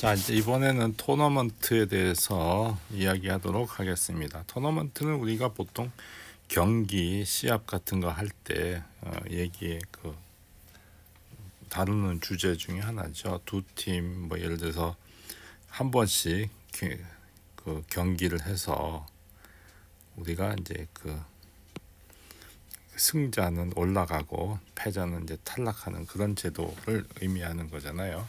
자, 이제 이번에는 토너먼트에 대해서 이야기하도록 하겠습니다. 토너먼트는 우리가 보통 경기, 시합 같은 거 할 때 다루는 주제 중에 하나죠. 두 팀 뭐 예를 들어서 한 번씩 그 경기를 해서 우리가 이제 그 승자는 올라가고 패자는 이제 탈락하는 그런 제도를 의미하는 거잖아요.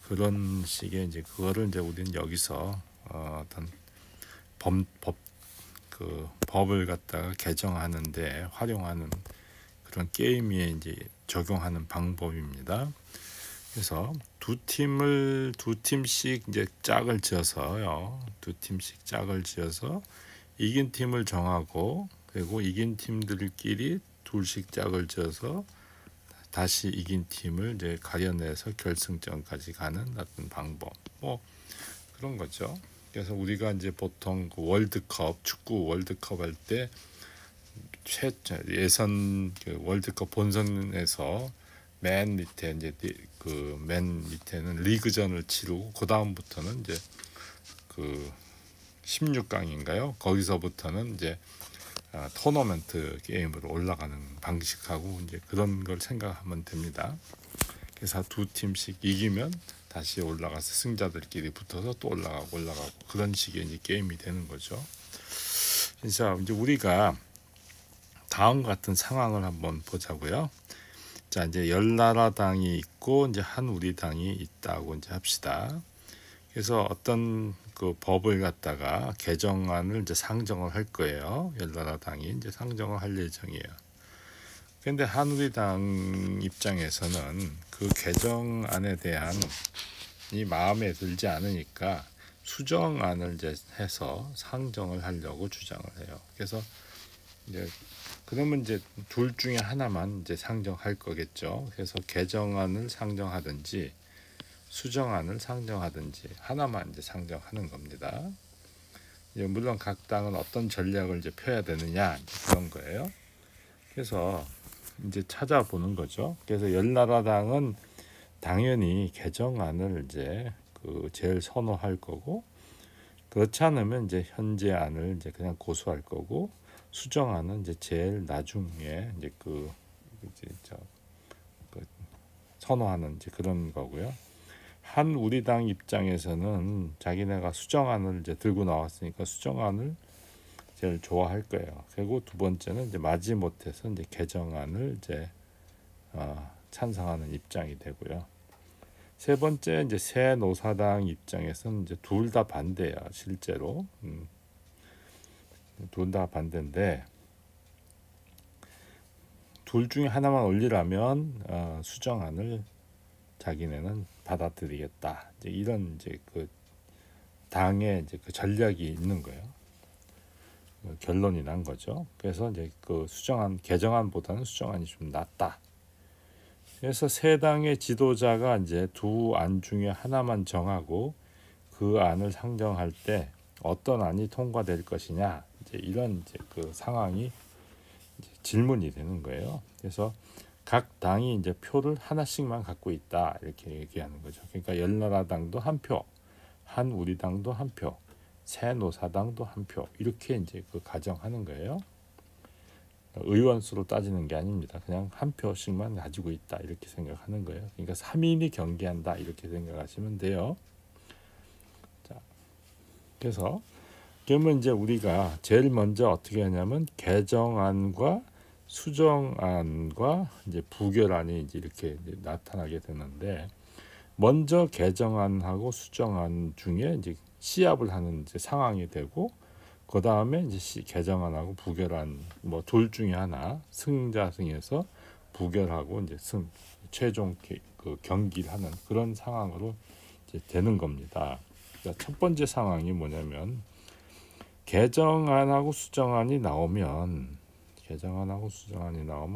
그런 식의 이제 그거를 이제 우리는 여기서 어떤 법을 갖다가 개정하는데 활용하는 그런 게임에 이제 적용하는 방법입니다. 그래서 두 팀씩 이제 짝을 지어서요. 두 팀씩 짝을 지어서 이긴 팀을 정하고 그리고 이긴 팀들끼리 둘씩 짝을 지어서 다시 이긴 팀을 이제 가려내서 결승전까지 가는 어떤 방법 뭐 그런 거죠. 그래서 우리가 이제 보통 그 월드컵 축구 월드컵 할 때 예선 월드컵 본선에서 맨 밑에 이제 그 맨 밑에는 리그전을 치르고 그 다음부터는 이제 그 16강인가요? 거기서부터는 이제 토너먼트 게임으로 올라가는 방식하고 이제 그런 걸 생각하면 됩니다. 그래서 두 팀씩 이기면 다시 올라가서 승자들끼리 붙어서 또 올라가고 그런 식의 이제 게임이 되는 거죠. 그래서 이제 우리가 다음 같은 상황을 한번 보자고요. 자, 이제 10나라당이 있고 이제 한 우리당이 있다고 이제 합시다. 그래서 어떤 그 법을 갖다가 개정안을 이제 상정을 할 거예요. 10나라당이 이제 상정을 할 예정이에요. 그런데 한우리당 입장에서는 그 개정안에 대한 이 마음에 들지 않으니까 수정안을 이제 해서 상정을 하려고 주장을 해요. 그래서 이제 그러면 이제 둘 중에 하나만 이제 상정할 거겠죠. 그래서 개정안을 상정하든지 수정안을 상정하든지 하나만 이제 상정하는 겁니다. 물론 각 당은 어떤 전략을 이제 펴야 되느냐 그런 거예요. 그래서 이제 찾아보는 거죠. 그래서 10나라당은 당연히 개정안을 이제 제일 선호할 거고 그렇지 않으면 이제 현재 안을 이제 그냥 고수할 거고 수정안은 이제 제일 나중에 이제 선호하는 이제 그런 거고요. 한 우리당 입장에서는 자기네가 수정안을 이제 들고 나왔으니까 수정안을 제일 좋아할 거예요. 그리고 두 번째는 이제 마지못해서 이제 개정안을 이제 찬성하는 입장이 되고요. 세 번째 이제 새노사당 입장에서는 이제 둘 다 반대야 실제로 둘 다 반대인데 둘 중에 하나만 올리라면 수정안을 자기네는 받아들이겠다. 이제 이런 이제 그 당의 이제 그 전략이 있는 거예요. 결론이 난 거죠. 그래서 이제 그 개정안보다는 수정안이 좀 낫다. 그래서 세 당의 지도자가 이제 두 안 중에 하나만 정하고 그 안을 상정할 때 어떤 안이 통과될 것이냐 이제 이런 이제 그 상황이 이제 질문이 되는 거예요. 그래서 각 당이 이제 표를 하나씩만 갖고 있다 이렇게 얘기하는 거죠. 그러니까 10나라당도 한 표, 한 우리당도 한 표, 새노사당도 한 표 이렇게 이제 가정하는 거예요. 의원 수로 따지는 게 아닙니다. 그냥 한 표씩만 가지고 있다 이렇게 생각하는 거예요. 그러니까 3인이 경기한다 이렇게 생각하시면 돼요. 자, 그래서 그러면 이제 우리가 제일 먼저 어떻게 하냐면 개정안과 수정안과 이제 부결안이 이제 이렇게 이제 나타나게 되는데 먼저 개정안하고 수정안 중에 이제 시합을 하는 이제 상황이 되고 그 다음에 이제 개정안하고 부결안 뭐 둘 중에 하나 승자승에서 부결하고 이제 최종 경기를 하는 그런 상황으로 이제 되는 겁니다. 그러니까 첫 번째 상황이 뭐냐면 개정안하고 수정안이 나오면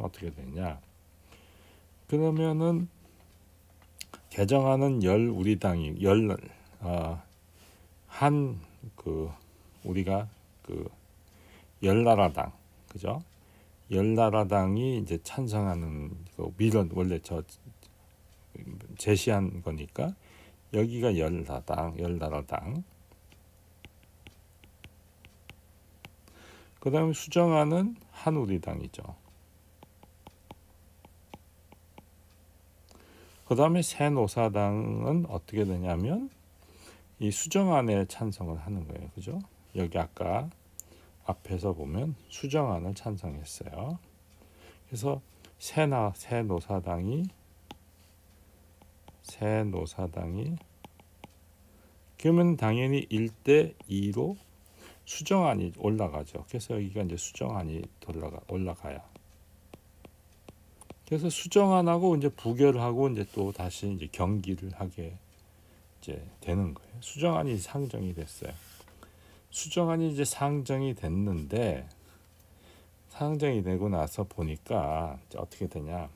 어떻게 되냐? 그러면은 개정안은 우리가 10나라당 그죠? 10나라당이 이제 찬성하는 원래 제시한 거니까 여기가 열나라당. 그 다음에 수정안은 한우리당이죠. 그 다음에 새노사당은 어떻게 되냐면 이 수정안에 찬성을 하는 거예요. 그죠? 여기 아까 앞에서 보면 수정안을 찬성했어요. 그래서 새노사당이 그러면 당연히 1대 2로 수정안이 올라가죠. 그래서 여기가 이제 수정안이 올라가요. 그래서 수정안하고 이제 부결하고 이제 또 다시 이제 경기를 하게 이제 되는 거예요. 수정안이 상정이 됐어요. 수정안이 이제 상정이 됐는데 상정이 되고 나서 보니까 이제 어떻게 되냐?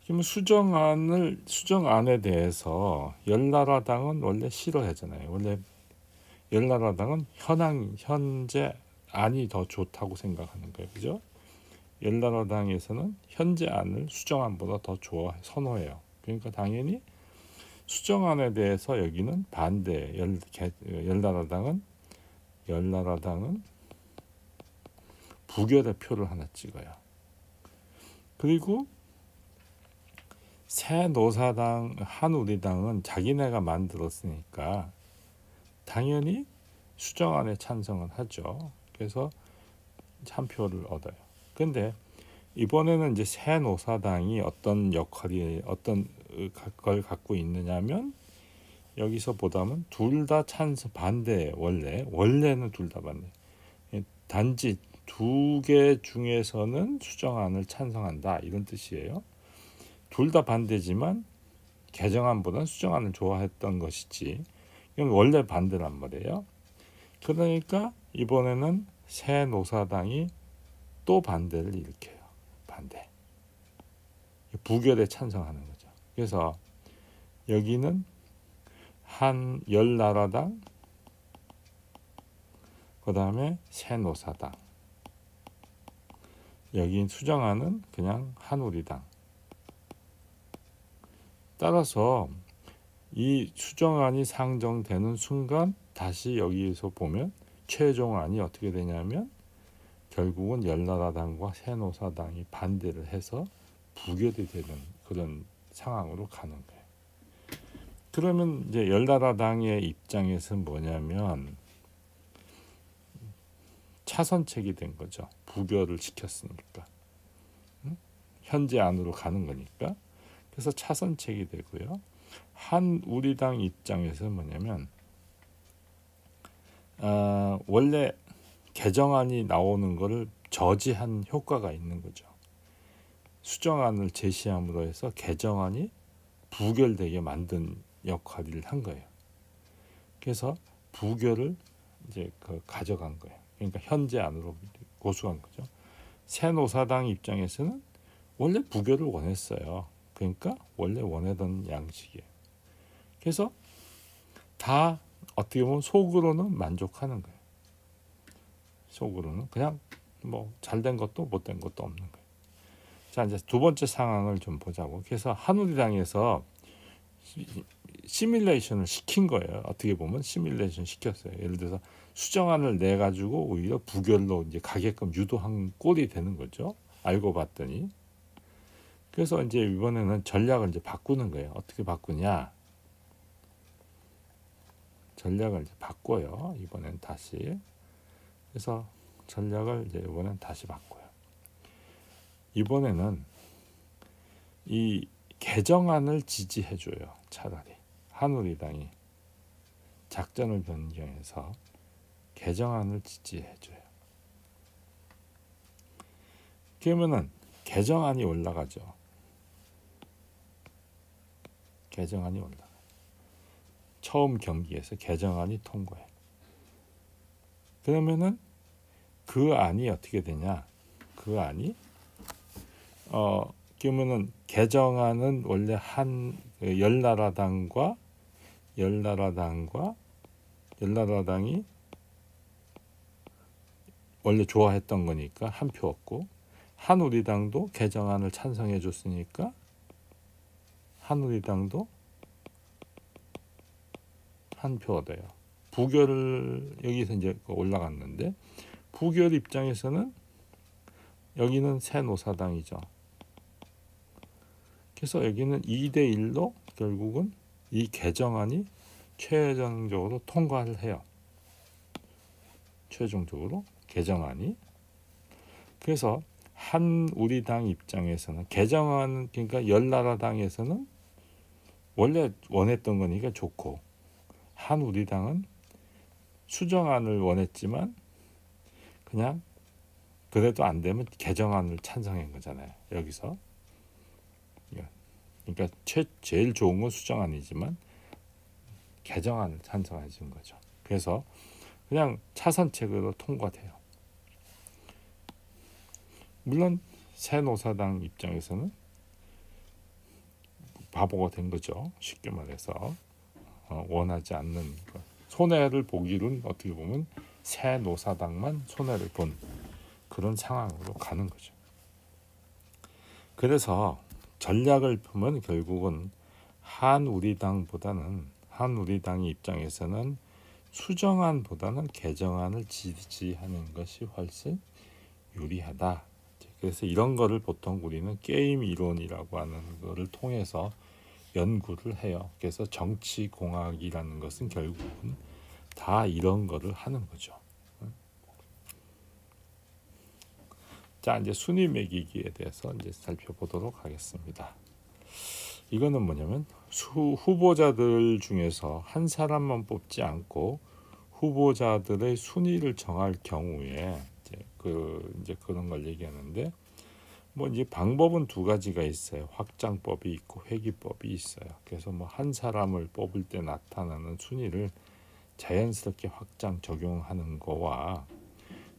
그러면 수정안에 대해서 열나라당은 원래 싫어하잖아요. 원래 열나라당은 현재 안이 더 좋다고 생각하는 거예요. 그죠? 열나라당에서는 현재 안을 수정안보다 더 선호해요. 그러니까 당연히 수정안에 대해서 여기는 반대. 열나라당은 부결의 표를 하나 찍어요. 그리고 새노사당, 한우리당은 자기네가 만들었으니까 당연히 수정안에 찬성을 하죠. 그래서 한 표를 얻어요. 근데 이번에는 이제 새노사당이 어떤 걸 갖고 있느냐면 여기서 보다면 둘 다 반대. 원래는 둘 다 반대. 단지 두 개 중에서는 수정안을 찬성한다 이런 뜻이에요. 둘 다 반대지만 개정안보다는 수정안을 좋아했던 것이지 이건 원래 반대란 말이에요. 그러니까 이번에는 새노사당이 또 반대를 일으켜요. 반대. 부결에 찬성하는 거죠. 그래서 여기는 열나라당, 그 다음에 새노사당. 여기 수정안은 그냥 한우리당. 따라서 이 수정안이 상정되는 순간 다시 여기에서 보면 최종안이 어떻게 되냐면 결국은 열나라당과 새노사당이 반대를 해서 부결이 되는 그런 상황으로 가는 거예요. 그러면 이제 열나라당의 입장에서는 뭐냐면 차선책이 된 거죠. 부결을 시켰으니까. 현재 안으로 가는 거니까. 그래서 차선책이 되고요. 한우리당 입장에서는 뭐냐면 원래 개정안이 나오는 거를 저지한 효과가 있는 거죠. 수정안을 제시함으로 해서 개정안이 부결되게 만든 역할을 한 거예요. 그래서 부결을 이제 가져간 거예요. 그러니까 현재 안으로 고수한 거죠. 새노사당 입장에서는 원래 부결을 원했어요. 그러니까 원래 원하던 양식이에요. 그래서 다 어떻게 보면 속으로는 만족하는 거예요. 속으로는 그냥 뭐 잘된 것도 못된 것도 없는 거예요. 자, 이제 두 번째 상황을 좀 보자고. 그래서 한우리당에서 시뮬레이션을 시킨 거예요. 어떻게 보면 시뮬레이션 시켰어요. 예를 들어서 수정안을 내 가지고 오히려 부결로 이제 가게끔 유도한 꼴이 되는 거죠. 알고 봤더니. 그래서 이제 이번에는 전략을 이제 바꾸는 거예요. 어떻게 바꾸냐? 전략을 이제 바꿔요. 이번엔 다시. 그래서 전략을 이제 이번엔 다시 바꿔요. 이번에는 이 개정안을 지지해줘요. 차라리 한우리당이 작전을 변경해서 개정안을 지지해줘요. 그러면은 개정안이 올라가죠. 개정안이 올라가. 처음 경기에서 개정안이 통과해. 그러면은 그 안이 어떻게 되냐? 그 안이 그러면은 개정안은 원래 열나라당이 원래 좋아했던 거니까 한 표 얻고 한우리당도 개정안을 찬성해 줬으니까 한우리당도 한 표가 돼요. 부결 여기서 이제 올라갔는데 부결 입장에서는 여기는 새노사당이죠. 그래서 여기는 2대 1로 결국은 이 개정안이 최종적으로 통과를 해요. 최종적으로 개정안이. 그래서 한우리당 입장에서는 개정안 그러니까 열나라당에서는 원래 원했던 거니까 좋고 한우리당은 수정안을 원했지만 그냥 그래도 안 되면 개정안을 찬성한 거잖아요. 여기서. 그러니까 제일 좋은 건 수정안이지만 개정안을 찬성해 준 거죠. 그래서 그냥 차선책으로 통과돼요. 물론 새노사당 입장에서는 바보가 된 거죠. 쉽게 말해서 원하지 않는 것. 손해를 보기로는 어떻게 보면 새노사당만 손해를 본 그런 상황으로 가는 거죠. 그래서 전략을 펴면 결국은 한우리당이 입장에서는 수정안보다는 개정안을 지지하는 것이 훨씬 유리하다. 그래서 이런 거를 보통 우리는 게임 이론이라고 하는 거를 통해서 연구를 해요. 그래서 정치공학이라는 것은 결국은 다 이런 거를 하는 거죠. 자, 이제 순위 매기기에 대해서 이제 살펴보도록 하겠습니다. 이거는 뭐냐면 후보자들 중에서 한 사람만 뽑지 않고 후보자들의 순위를 정할 경우에 이제 그런 걸 얘기하는데 뭐 이제 방법은 두 가지가 있어요. 확장법이 있고 회귀법이 있어요. 그래서 뭐 한 사람을 뽑을 때 나타나는 순위를 자연스럽게 확장 적용하는 거와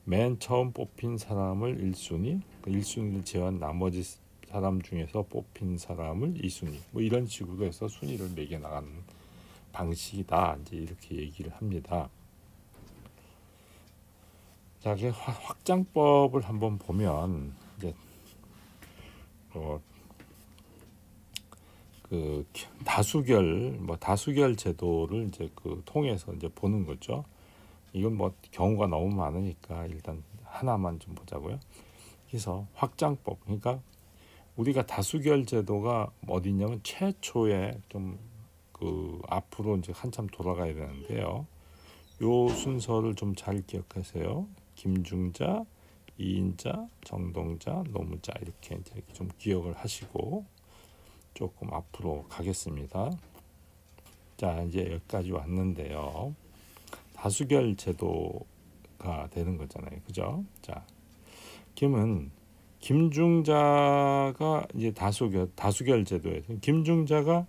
맨 처음 뽑힌 사람을 1순위, 1순위를 제외한 나머지 사람 중에서 뽑힌 사람을 2순위, 뭐 이런 식으로 해서 순위를 매겨 나가는 방식이다. 이제 이렇게 얘기를 합니다. 자, 그 확장법을 한번 보면 이제 그 다수결 제도를 이제 통해서 이제 보는 거죠. 이건 뭐 경우가 너무 많으니까 일단 하나만 좀 보자고요. 그래서 확장법, 그러니까 우리가 다수결 제도가 어디냐면 최초에 좀 앞으로 이제 한참 돌아가야 되는데요. 요 순서를 좀 잘 기억하세요. 김중자, 이인자, 정동자, 노무자 이렇게 이제 좀 기억을 하시고 조금 앞으로 가겠습니다. 자, 이제 여기까지 왔는데요. 다수결 제도가 되는 거잖아요. 그죠? 자, 그러면 김중자가 이제 다수결 제도에서 김중자가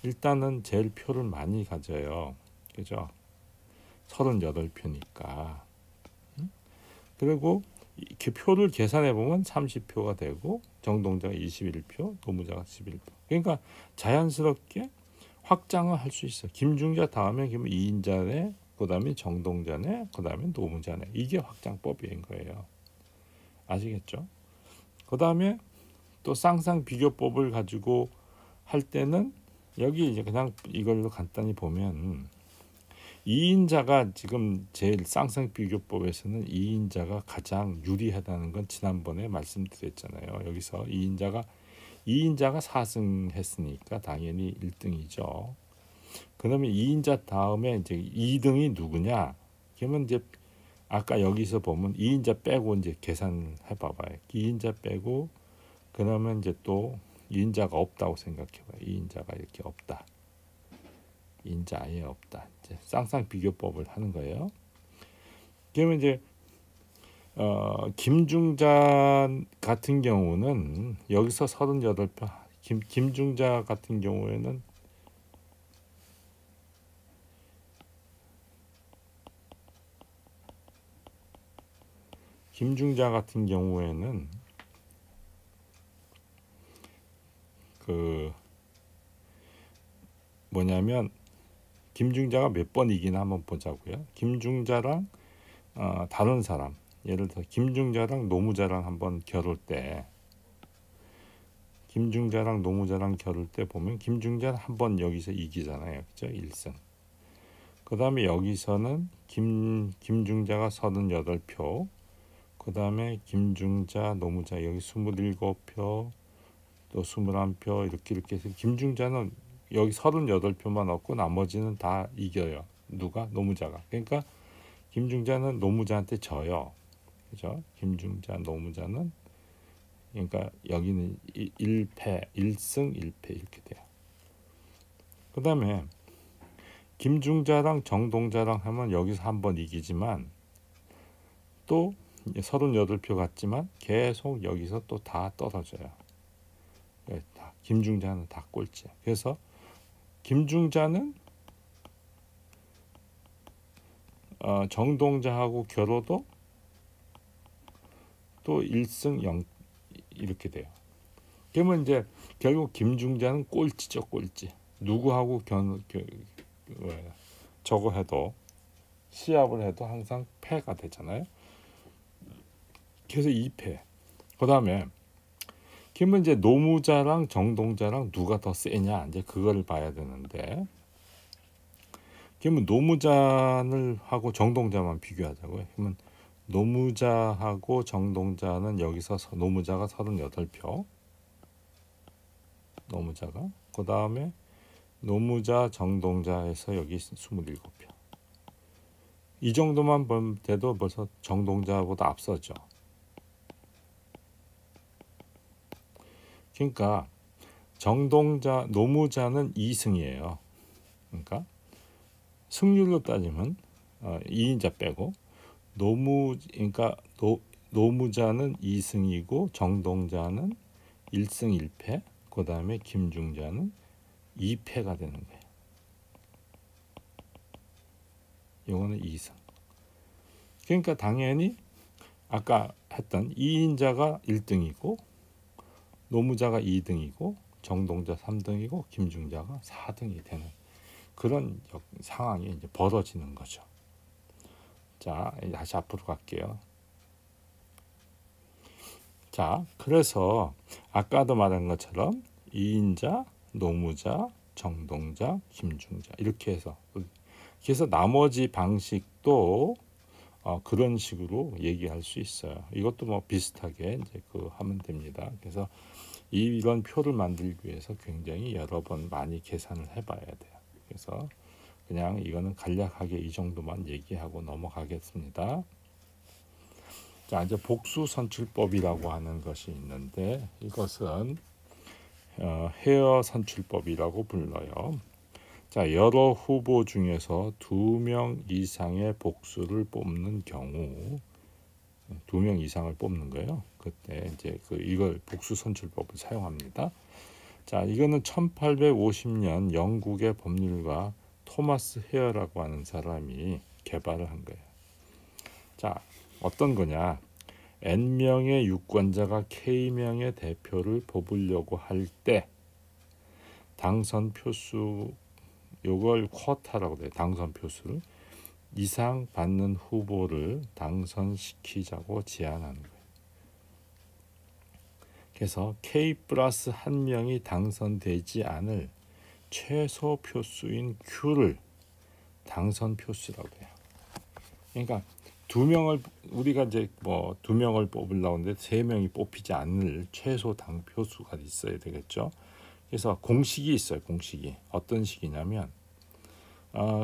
일단은 제일 표를 많이 가져요. 그죠? 38표니까. 그리고 이렇게 표를 계산해 보면 30표가 되고 정동자가 21표, 노무자가 11표. 그러니까 자연스럽게 확장을 할 수 있어. 김중자 다음에 그러면 이인자네, 그다음에 정동자네, 그다음에 노무자네. 이게 확장법인 거예요. 아시겠죠? 그다음에 또 쌍쌍 비교법을 가지고 할 때는 여기 이제 그냥 이걸로 간단히 보면 이인자가 지금 제일 쌍쌍 비교법에서는 이인자가 가장 유리하다는 건 지난번에 말씀드렸잖아요. 여기서 이인자가 4승 했으니까 당연히 1등이죠. 그러면 이인자 다음에 이제 2등이 누구냐? 그러면 이제 아까 여기서 보면 이인자 빼고 이제 계산해 봐봐요. 이인자 빼고 그러면 이제 또 이인자가 없다고 생각해 봐요. 이인자가 이렇게 없다. 인자 아예 없다. 이제 쌍쌍 비교법을 하는 거예요. 그러면 이제 김중자 같은 경우는 여기서 38표. 김중자 같은 경우에는 뭐냐면 김중자가 몇 번 이기나 한번 보자고요. 김중자랑 다른 사람, 예를 들어 김중자랑 노무자랑 한번 겨룰 때 보면 김중자는 한번 여기서 이기잖아요. 그죠? 1승. 그 다음에 여기서는 김중자가 38표, 그 다음에 김중자, 노무자 여기 27표, 또 21표 이렇게 해서 김중자는 여기 38표만 얻고 나머지는 다 이겨요. 누가? 노무자가. 그러니까 김중자는 노무자한테 져요. 그죠? 김중자, 노무자는 그러니까 여기는 1패, 1승 1패 이렇게 돼요. 그 다음에 김중자랑 정동자랑 하면 여기서 한 번 이기지만 또 38표 같지만 계속 여기서 또 다 떨어져요. 김중자는 다 꼴찌. 그래서 김중자는 정동자하고 겨뤄도 또 1승 0 이렇게 돼요. 그러면 이제 결국 김중자는 꼴찌죠, 꼴찌. 누구하고 저거 해도 시합을 해도 항상 패가 되잖아요. 그래서 2패. 그 다음에 그러면 이제 노무자랑 정동자랑 누가 더 세냐 이제 그걸 봐야 되는데, 그러면 노무자를 하고 정동자만 비교하자고요. 그러면 노무자하고 정동자는 여기서 노무자가 38표, 노무자가, 그 다음에 노무자 정동자에서 여기 27표. 이 정도만 보면 돼도 벌써 정동자보다 앞서죠. 그러니까 노무자는 2승이에요. 그러니까 승률로 따지면 2인자 빼고 그러니까 노무자는 2승이고 정동자는 1승 1패, 그 다음에 김중자는 2패가 되는 거예요. 이거는 2승. 그러니까 당연히 아까 했던 2인자가 1등이고 노무자가 2등이고 정동자 3등이고 김중자가 4등이 되는 그런 상황이 이제 벌어지는 거죠. 자, 다시 앞으로 갈게요. 자, 그래서 아까도 말한 것처럼 2인자, 노무자, 정동자, 김중자 이렇게 해서, 그래서 나머지 방식도 그런 식으로 얘기할 수 있어요. 이것도 뭐 비슷하게 이제 하면 됩니다. 그래서 이런 표를 만들기 위해서 굉장히 여러 번 많이 계산을 해봐야 돼요. 그래서 그냥 이거는 간략하게 이 정도만 얘기하고 넘어가겠습니다. 자, 이제 복수 선출법이라고 하는 것이 있는데 이것은 헤어 선출법이라고 불러요. 자, 여러 후보 중에서 2명 이상의 복수를 뽑는 경우, 2명 이상을 뽑는 거예요. 그때 이제 이걸 복수 선출법을 사용합니다. 자, 이거는 1850년 영국의 법률가 토마스 헤어라고 하는 사람이 개발을 한 거예요. 자, 어떤 거냐? N명의 유권자가 K명의 대표를 뽑으려고 할 때 당선 표수, 요걸 쿼타라고 해요. 당선 표수를 이상 받는 후보를 당선시키자고 제안하는 거예요. 그래서 K 플러스 한 명이 당선되지 않을 최소 표수인 Q를 당선 표수라고 해요. 그러니까 우리가 이제 뭐 2명을 뽑으려고 하는데 3명이 뽑히지 않을 최소 당 표수가 있어야 되겠죠. 그래서 공식이 있어요. 공식이 어떤 식이냐면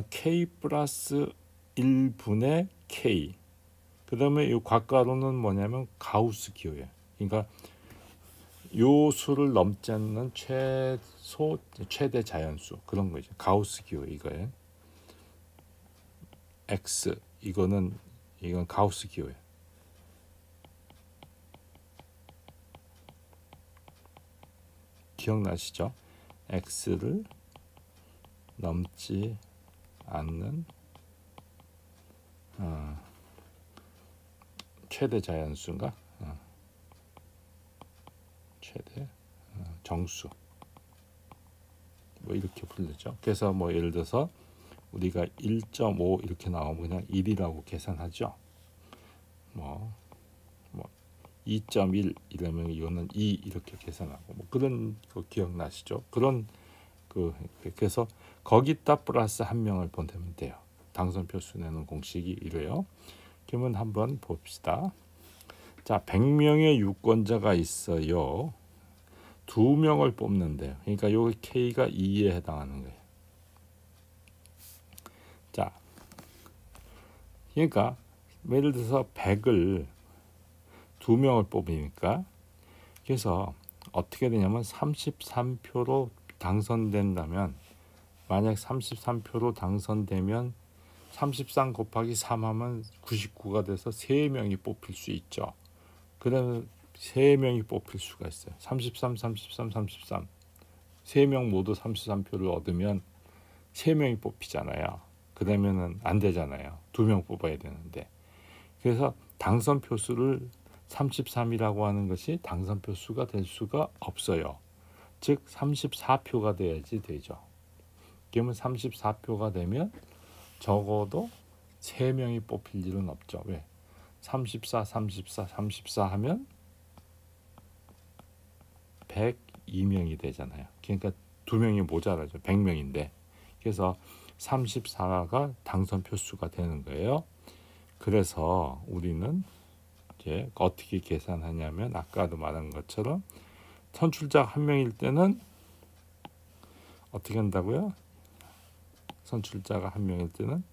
K 플러스 1분의 K, 그 다음에 이 곽가로는 뭐냐면 가우스 기호예요. 그러니까 요 수를 넘지 않는 최대 자연수, 그런 거죠. 가우스 기호 이거예요. X 이건 가우스 기호예요. 기억나시죠? X를 넘지 않는 최대 자연수인가? 최대 정수, 뭐 이렇게 부르죠. 그래서 뭐 예를 들어서 우리가 1.5 이렇게 나오면 그냥 1이라고 계산하죠. 뭐 2.1 이러면 이거는 2 이렇게 계산하고 뭐 그런 거 기억나시죠? 그런 그래서 거기다 플러스 한 명을 보내면 돼요. 당선 표수 내는 공식이 이래요. 그러면 한번 봅시다. 자, 100명의 유권자가 있어요. 2명을 뽑는데요. 그러니까 여기 K가 2에 해당하는 거예요. 자, 그러니까 예를 들어서 100을 2명을 뽑으니까 그래서 어떻게 되냐면 33표로 당선된다면 만약 33표로 당선되면 33 곱하기 3 하면 99가 돼서 3명이 뽑힐 수 있죠. 그러면 3명이 뽑힐 수가 있어요. 33, 33, 33. 3명 모두 33표를 얻으면 3명이 뽑히잖아요. 그러면은 안 되잖아요. 2명 뽑아야 되는데. 그래서 당선 표수를 33이라고 하는 것이 당선 표수가 될 수가 없어요. 즉 34표가 돼야지 되죠. 그러면 34표가 되면 적어도 3명이 뽑힐 일은 없죠. 왜? 34, 34, 34 하면 102명이 되잖아요. 그러니까 2명이 모자라죠. 100명인데. 그래서 34가 당선 표수가 되는 거예요. 그래서 우리는 이제 어떻게 계산하냐면 아까도 말한 것처럼 선출자 한 명일 때는 어떻게 한다고요? 선출자가 한 명일 때는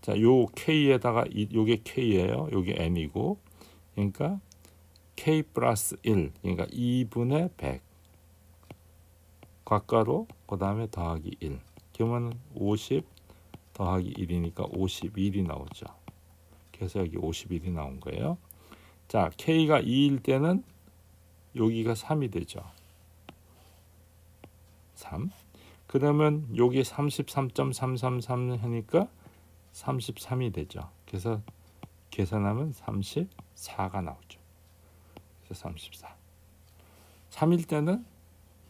자, 요 K에다가 요게 K예요. 요게 N이고 그러니까 K 플러스 1 그러니까 2분의 100 괄가로 그 다음에 더하기 1 그러면 50 더하기 1이니까 51이 나오죠. 그래서 여기 51이 나온 거예요. 자, K가 2일 때는 여기가 3이 되죠. 3. 그러면 여기 33.333 하니까 33이 되죠. 그래서 계산하면 34가 나오죠. 그래서 34. 3일 때는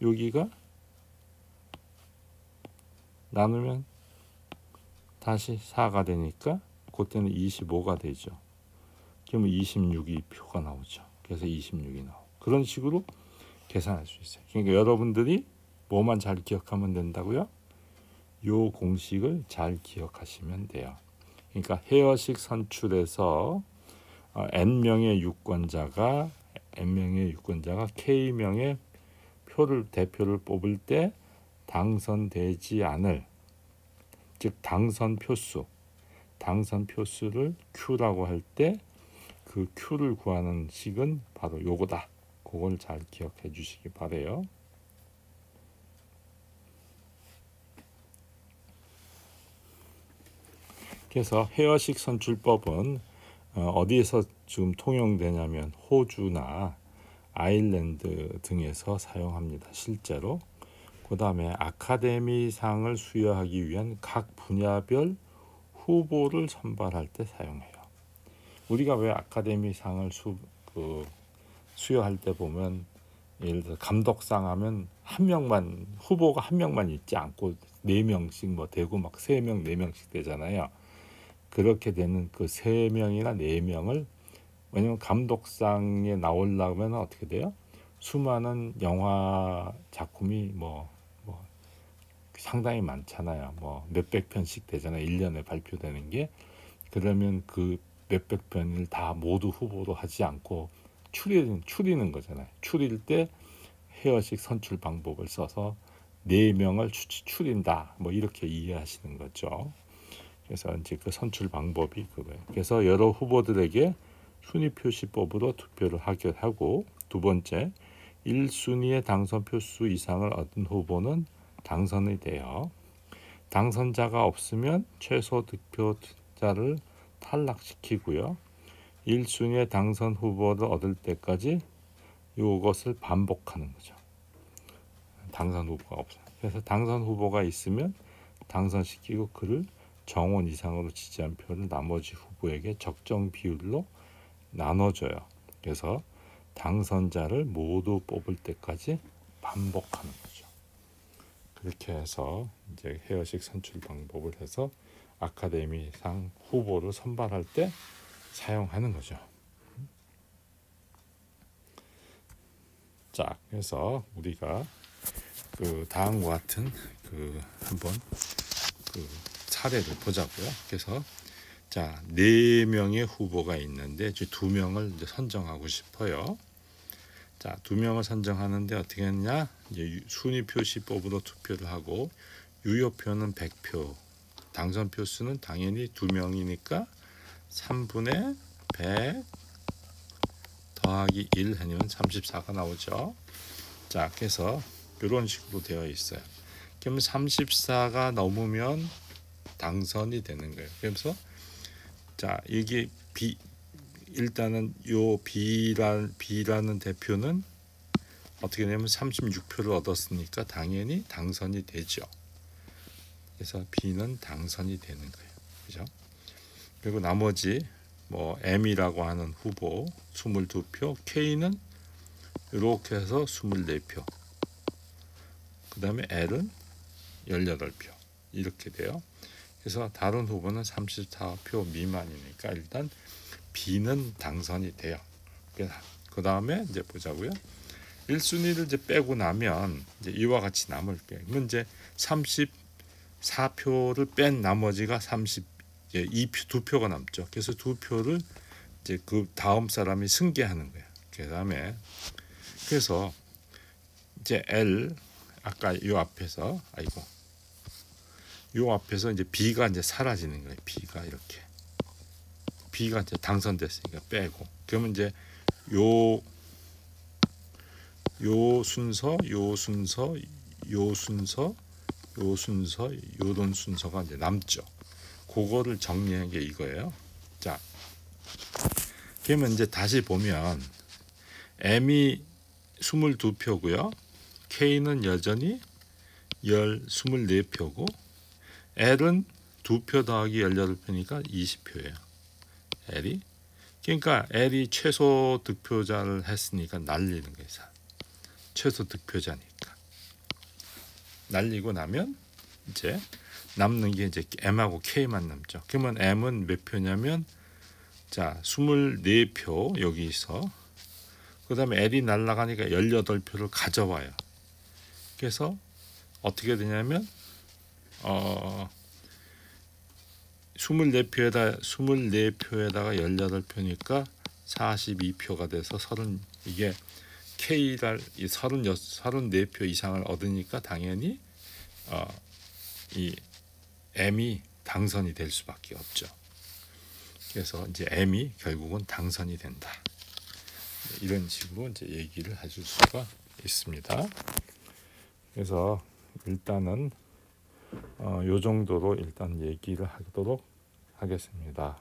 여기가 나누면 다시 4가 되니까 그때는 25가 되죠. 그러면 26이 표가 나오죠. 그래서 26이 나오고 그런 식으로 계산할 수 있어요. 그러니까 여러분들이 뭐만 잘 기억하면 된다고요? 요 공식을 잘 기억하시면 돼요. 그러니까 헤어식 선출에서 n명의 유권자가 k명의 대표를 뽑을 때 당선되지 않을 즉 당선 표수를 Q라고 할 때 그 Q를 구하는 식은 바로 요거다. 그걸 잘 기억해 주시기 바래요. 그래서 헤어식 선출법은 어디에서 지금 통용되냐면 호주나 아일랜드 등에서 사용합니다. 실제로. 그 다음에 아카데미상을 수여하기 위한 각 분야별 후보를 선발할 때 사용해요. 우리가 왜 아카데미상을 수여할 때 보면 예를 들어 감독상 하면 한 명만 후보가 한 명만 있지 않고 4명씩 뭐 되고 막 3명, 4명씩 되잖아요. 그렇게 되는 그 3명이나 4명을 왜냐면 감독상에 나오려면 어떻게 돼요? 수많은 영화 작품이 뭐 상당히 많잖아요. 뭐 몇백 편씩 되잖아요. 1년에 발표되는 게. 그러면 그 몇백 편을 다 모두 후보로 하지 않고 추리는 거잖아요. 추릴 때 헤어식 선출 방법을 써서 4명을 추린다. 뭐 이렇게 이해하시는 거죠. 그래서 이제 그 선출 방법이 그거예요. 그래서 여러 후보들에게 순위 표시법으로 투표를 하게 하고 두 번째 1순위의 당선 표수 이상을 얻은 후보는 당선이 돼요. 당선자가 없으면 최소 득표자를 탈락시키고요. 1순위의 당선 후보를 얻을 때까지 이것을 반복하는 거죠. 당선 후보가 없어요. 그래서 당선 후보가 있으면 당선시키고 그를 정원 이상으로 지지한 표를 나머지 후보에게 적정 비율로 나눠줘요. 그래서 당선자를 모두 뽑을 때까지 반복하는 거죠. 그렇게 해서 이제 헤어식 선출 방법을 해서 아카데미상 후보를 선발할 때 사용하는 거죠. 자, 그래서 우리가 그 다음과 같은 한번 사례를 보자고요. 그래서 자, 4명의 후보가 있는데 이제 2명을 이제 선정하고 싶어요. 자, 2명을 선정하는데 어떻게 했냐? 이제 순위 표시법으로 투표를 하고 유효표는 100표. 당선 표 수는 당연히 2명이니까 3분의 100 더하기 1 하면 34가 나오죠. 자, 그래서 이런 식으로 되어 있어요. 그러면 34가 넘으면 당선이 되는 거예요. 그래서 자, 이게 일단은 요 B라는 대표는 어떻게 되냐면 36표를 얻었으니까 당연히 당선이 되죠. 그래서 B는 당선이 되는 거예요. 그죠? 그리고 나머지 뭐 M이라고 하는 후보 22표, K는 이렇게 해서 24표. 그다음에 L은 18표. 이렇게 돼요. 그래서 다른 후보는 34표 미만이니까 일단 B는 당선이 돼요. 그 다음에 이제 보자고요. 1순위를 이제 빼고 나면 이제 이와 같이 남을 거예요. 그러면 이제 34표를 뺀 나머지가 2표가 남죠. 그래서 2표를 이제 그 다음 사람이 승계하는 거예요. 그다음에 그래서 이제 L 아까 요 앞에서 요 앞에서 이제 B가 이제 사라지는 거예요. B가 이렇게 B가 이제 당선됐으니까 빼고 그러면 이제 요 순서, 요 순서, 요 순서, 요 순서, 요런 순서가 이제 남죠. 그거를 정리한 게 이거예요. 자, 그러면 이제 다시 보면 M이 22표고요. K는 여전히 24표고 L은 2표 더하기 18표니까 20표예요. L이. 그러니까 L이 최소 득표자를 했으니까 날리는 거예요. 최소 득표자니까. 날리고 나면 이제 남는 게 이제 M하고 K만 남죠. 그러면 M은 몇 표냐면 자, 24표 여기서 그다음에 L이 날아가니까 18표를 가져와요. 그래서 어떻게 되냐면 24표에다가 18표니까 42표가 돼서 이게 K를 34표 이상을 얻으니까 당연히 이 M이 당선이 될 수밖에 없죠. 그래서 이제 M이 결국은 당선이 된다. 이런 식으로 이제 얘기를 해줄 수가 있습니다. 그래서 일단은 요 정도로 일단 얘기를 하도록 하겠습니다.